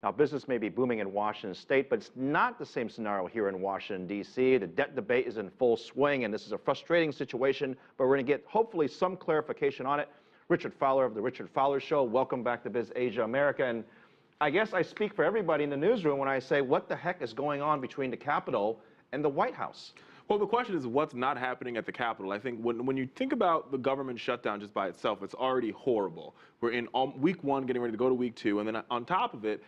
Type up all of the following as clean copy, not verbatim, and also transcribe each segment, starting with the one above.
Now, business may be booming in Washington State, but it's not the same scenario here in Washington, D.C. The debt debate is in full swing, and this is a frustrating situation, but we're going to get, hopefully, some clarification on it. Richard Fowler of the Richard Fowler Show, welcome back to Biz Asia America. And I guess I speak for everybody in the newsroom when I say, what the heck is going on between the Capitol and the White House? Well, the question is what's not happening at the Capitol. I think when you think about the government shutdown just by itself, it's already horrible. We're in week one, getting ready to go to week two, and then on top of it,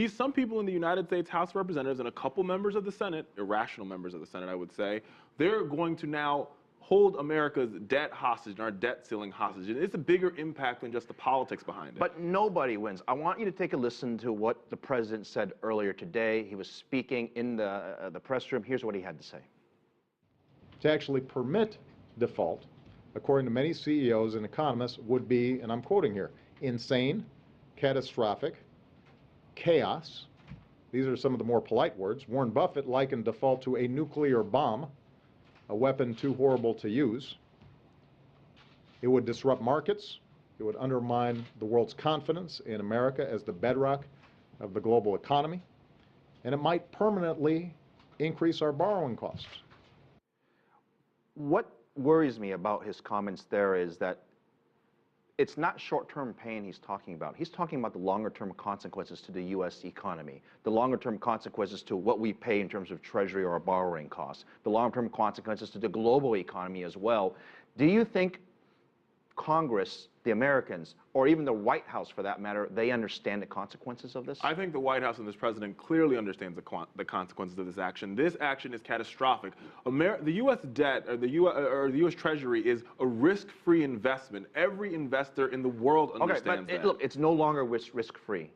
some people in the United States House of Representatives and a couple members of the Senate, irrational members of the Senate, I would say, they're going to now hold America's debt hostage and our debt ceiling hostage. And it's a bigger impact than just the politics behind it. But nobody wins. I want you to take a listen to what the president said earlier today. He was speaking in the press room. Here's what he had to say. To actually permit default, according to many CEOs and economists, would be, and I'm quoting here, insane, catastrophic, chaos. These are some of the more polite words. Warren Buffett likened default to a nuclear bomb, a weapon too horrible to use. It would disrupt markets. It would undermine the world's confidence in America as the bedrock of the global economy. And it might permanently increase our borrowing costs. What worries me about his comments there is that it's not short-term pain he's talking about. He's talking about the longer-term consequences to the U.S. economy, the longer-term consequences to what we pay in terms of Treasury or our borrowing costs, the long-term consequences to the global economy as well. Do you think Congress, the Americans, or even the White House for that matter, they understand the consequences of this? I think the White House and this president clearly understands the consequences of this action. This action is catastrophic. The U.S. debt or the U.S. Treasury is a risk-free investment. Every investor in the world understands that. Look, it's no longer risk-free.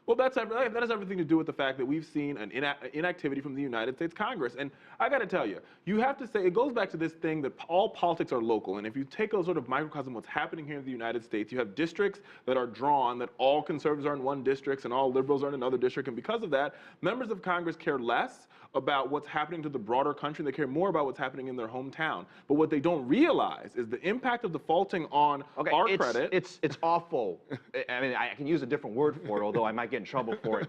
Well, that has everything to do with the fact that we've seen an inactivity from the United States Congress. And I got to tell you, you have to say, it goes back to this thing that all politics are local. And if you take a sort of microcosm of what's happening here in the United States, you have districts that are drawn that all conservatives are in one district and all liberals are in another district. And because of that, members of Congress care less about what's happening to the broader country. They care more about what's happening in their hometown. But what they don't realize is the impact of defaulting on our credit. It's awful. I mean, I can use a different word for it, although I might get in trouble for it.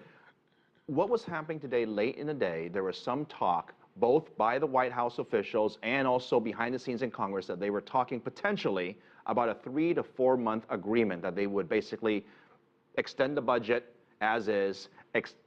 What was happening today, late in the day, there was some talk, both by the White House officials and also behind the scenes in Congress, that they were talking potentially about a 3 to 4 month agreement that they would basically extend the budget as is,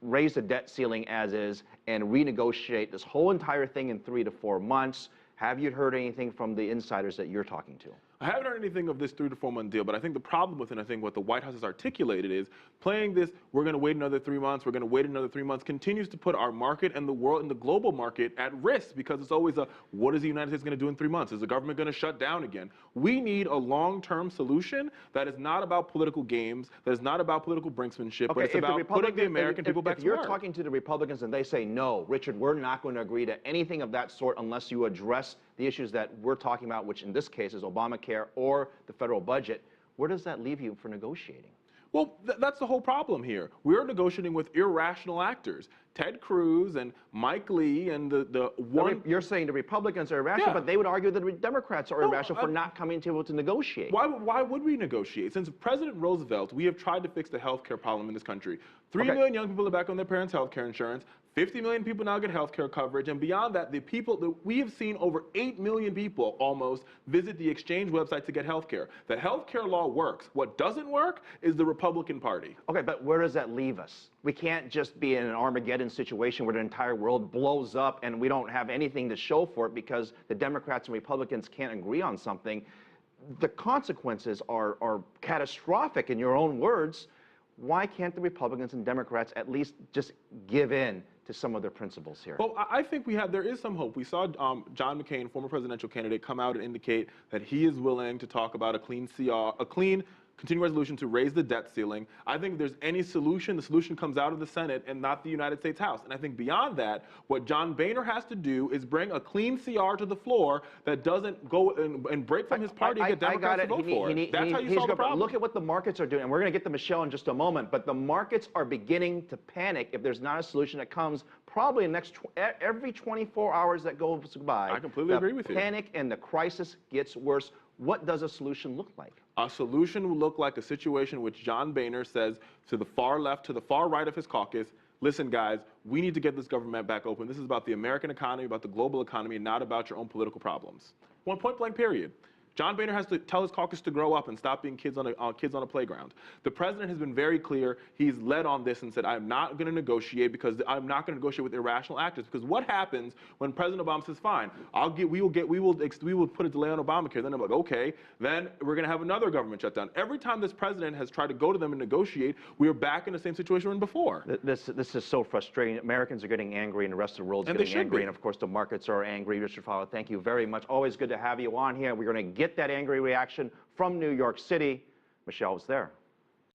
raise the debt ceiling as is, and renegotiate this whole entire thing in 3 to 4 months. Have you heard anything from the insiders that you're talking to? I haven't heard anything of this 3 to 4 month deal, but I think the problem with it, I think what the White House has articulated is playing this, we're going to wait another 3 months, we're going to wait another 3 months, continues to put our market and the world and the global market at risk, because it's always what is the United States going to do in 3 months? Is the government going to shut down again? We need a long-term solution that is not about political games, that is not about political brinksmanship, but it's about putting the American people back to work. If you're talking to the Republicans and they say, no, Richard, we're not going to agree to anything of that sort unless you address the issues that we're talking about, which in this case is Obamacare or the federal budget, where does that leave you for negotiating? Well, that's the whole problem here. We're negotiating with irrational actors. Ted Cruz and Mike Lee and the one... You're saying the Republicans are irrational, but they would argue that the Democrats are irrational for not coming to able to negotiate. Why would we negotiate? Since President Roosevelt, we have tried to fix the health care problem in this country. 3 million young people are back on their parents' health care insurance. 50 million people now get health care coverage, and beyond that, we have seen over 8 million people almost visit the exchange website to get health care. The health care law works. What doesn't work is the Republican Party. Okay, but where does that leave us? We can't just be in an Armageddon situation where the entire world blows up and we don't have anything to show for it because the Democrats and Republicans can't agree on something. The consequences are catastrophic in your own words. Why can't the Republicans and Democrats at least just give in to some of their principles here? Well, I think there is some hope. We saw John McCain, former presidential candidate, come out and indicate that he is willing to talk about a clean continuing resolution to raise the debt ceiling. I think if there's any solution, the solution comes out of the Senate and not the United States House. And I think beyond that, what John Boehner has to do is bring a clean CR to the floor that doesn't go and break from his party and get Democrats to vote for it. That's how you solve the problem. Look at what the markets are doing. And we're going to get to Michelle in just a moment. But the markets are beginning to panic if there's not a solution that comes probably in the next every 24 hours that goes by. I completely agree with you. The panic and the crisis gets worse. What does a solution look like? A solution will look like a situation in which John Boehner says to the far left, to the far right of his caucus, listen, guys, we need to get this government back open. This is about the American economy, about the global economy, not about your own political problems. Point blank, period. John Boehner has to tell his caucus to grow up and stop being kids on a playground. The president has been very clear. He's led on this and said, I'm not going to negotiate because I'm not going to negotiate with irrational actors. Because what happens when President Obama says, fine, we will put a delay on Obamacare. Then I'm like, okay, then we're going to have another government shutdown. Every time this president has tried to go to them and negotiate, we are back in the same situation we were in before. This is so frustrating. Americans are getting angry and the rest of the world is getting angry. And of course, the markets are angry. Richard Fowler, thank you very much. Always good to have you on here. We're going to get that angry reaction from New York City. Michelle was there.